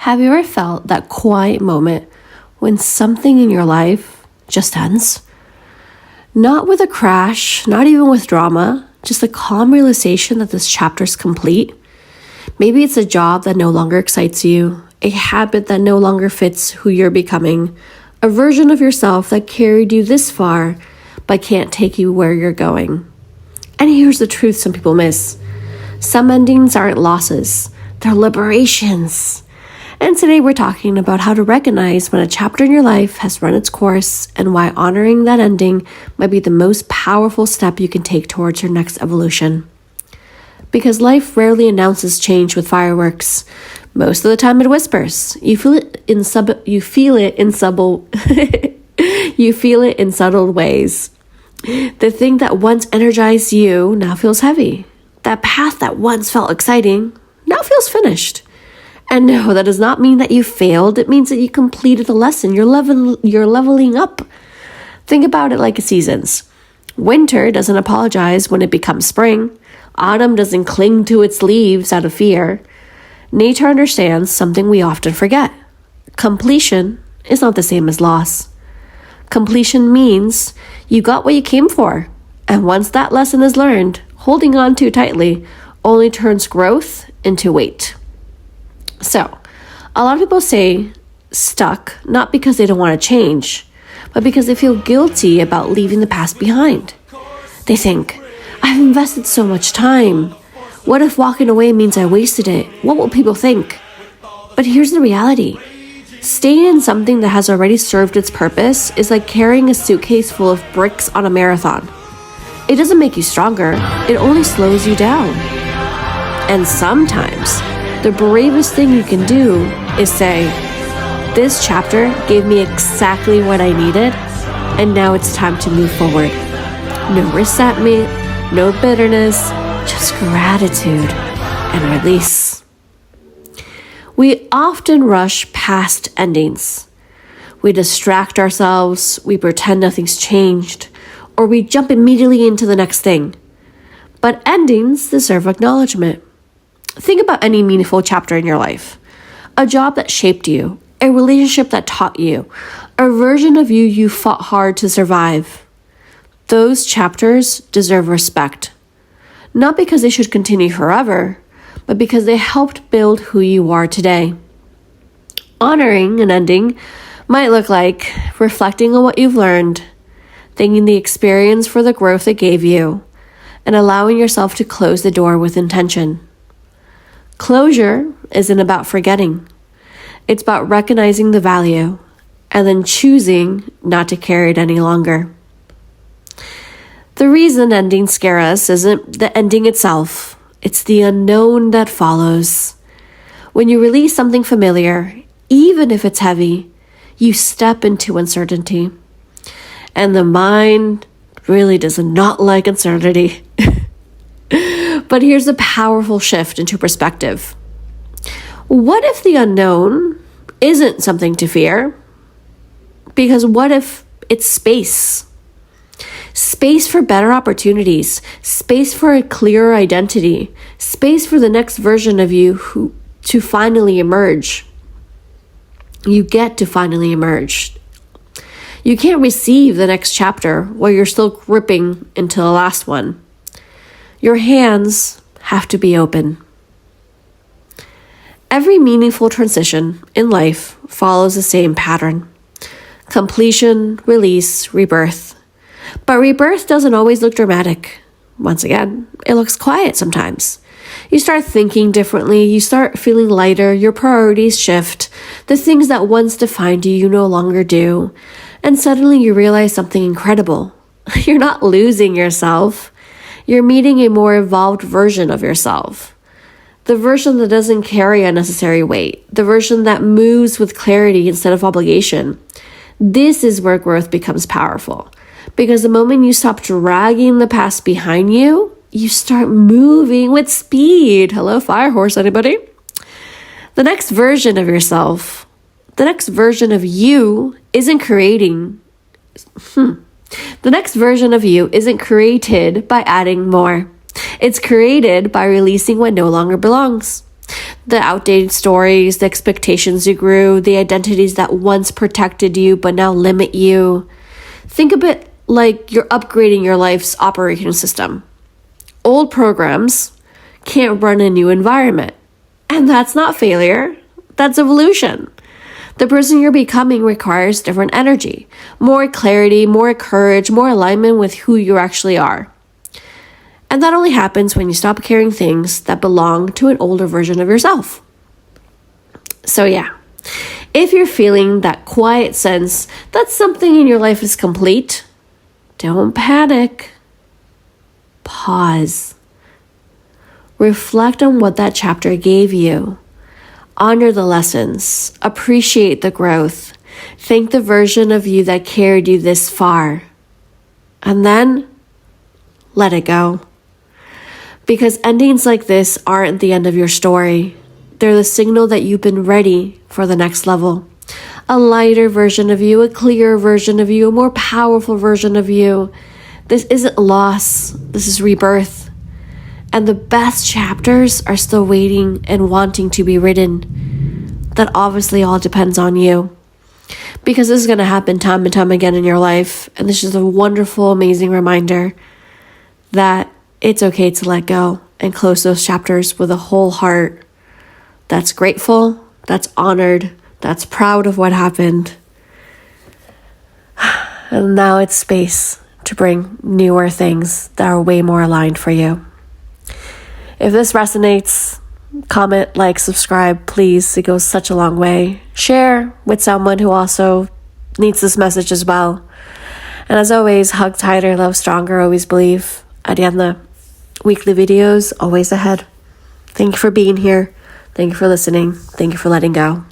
Have you ever felt that quiet moment when something in your life just ends? Not with a crash, not even with drama, just a calm realization that this chapter's complete. Maybe it's a job that no longer excites you, a habit that no longer fits who you're becoming, a version of yourself that carried you this far but can't take you where you're going. And here's the truth some people miss. Some endings aren't losses, they're liberations. And today we're talking about how to recognize when a chapter in your life has run its course and why honoring that ending might be the most powerful step you can take towards your next evolution. Because life rarely announces change with fireworks. Most of the time it whispers. You feel it in subtle ways. The thing that once energized you now feels heavy. That path that once felt exciting now feels finished. And no, that does not mean that you failed. It means that you completed a lesson. You're leveling up. Think about it like seasons. Winter doesn't apologize when it becomes spring. Autumn doesn't cling to its leaves out of fear. Nature understands something we often forget. Completion is not the same as loss. Completion means you got what you came for. And once that lesson is learned, holding on too tightly only turns growth into weight. So, a lot of people say stuck, not because they don't want to change, but because they feel guilty about leaving the past behind. They think, I've invested so much time. What if walking away means I wasted it? What will people think? But here's the reality. Staying in something that has already served its purpose is like carrying a suitcase full of bricks on a marathon. It doesn't make you stronger, it only slows you down. And sometimes, the bravest thing you can do is say, this chapter gave me exactly what I needed, and now it's time to move forward. No resentment, no bitterness, just gratitude and release. We often rush past endings. We distract ourselves, we pretend nothing's changed, or we jump immediately into the next thing. But endings deserve acknowledgement. Think about any meaningful chapter in your life. A job that shaped you, a relationship that taught you, a version of you fought hard to survive. Those chapters deserve respect. Not because they should continue forever, but because they helped build who you are today. Honoring an ending might look like reflecting on what you've learned, thanking the experience for the growth it gave you, and allowing yourself to close the door with intention. Closure isn't about forgetting. It's about recognizing the value and then choosing not to carry it any longer. The reason endings scare us isn't the ending itself. It's the unknown that follows. When you release something familiar, even if it's heavy, you step into uncertainty. And the mind really does not like uncertainty. But here's a powerful shift into perspective. What if the unknown isn't something to fear? Because what if it's space? Space for better opportunities, space for a clearer identity, space for the next version of you to finally emerge. You get to finally emerge. You can't receive the next chapter while you're still gripping into the last one. Your hands have to be open. Every meaningful transition in life follows the same pattern. Completion, release, rebirth. But rebirth doesn't always look dramatic. Once again, it looks quiet sometimes. You start thinking differently, you start feeling lighter, your priorities shift, the things that once defined you no longer do, and suddenly you realize something incredible. You're not losing yourself. You're meeting a more evolved version of yourself. The version that doesn't carry unnecessary weight. The version that moves with clarity instead of obligation. This is where growth becomes powerful. Because the moment you stop dragging the past behind you, you start moving with speed. Hello, fire horse, anybody? The next version of yourself, the next version of you isn't creating The next version of you isn't created by adding more. It's created by releasing what no longer belongs. The outdated stories, the expectations you grew, the identities that once protected you but now limit you. Think of it like you're upgrading your life's operating system. Old programs can't run a new environment. And that's not failure, that's evolution. The person you're becoming requires different energy, more clarity, more courage, more alignment with who you actually are. And that only happens when you stop carrying things that belong to an older version of yourself. So yeah, if you're feeling that quiet sense that something in your life is complete, don't panic. Pause. Reflect on what that chapter gave you. Honor the lessons. Appreciate the growth. Thank the version of you that carried you this far. And then, let it go. Because endings like this aren't the end of your story. They're the signal that you've been ready for the next level. A lighter version of you, a clearer version of you, a more powerful version of you. This isn't loss. This is rebirth. And the best chapters are still waiting and wanting to be written. That obviously all depends on you. Because this is going to happen time and time again in your life. And this is a wonderful, amazing reminder that it's okay to let go and close those chapters with a whole heart that's grateful, that's honored, that's proud of what happened. And now it's space to bring newer things that are way more aligned for you. If this resonates, comment, like, subscribe, please. It goes such a long way. Share with someone who also needs this message as well. And as always, hug tighter, love stronger, always believe. Ariadna, weekly videos always ahead. Thank you for being here. Thank you for listening. Thank you for letting go.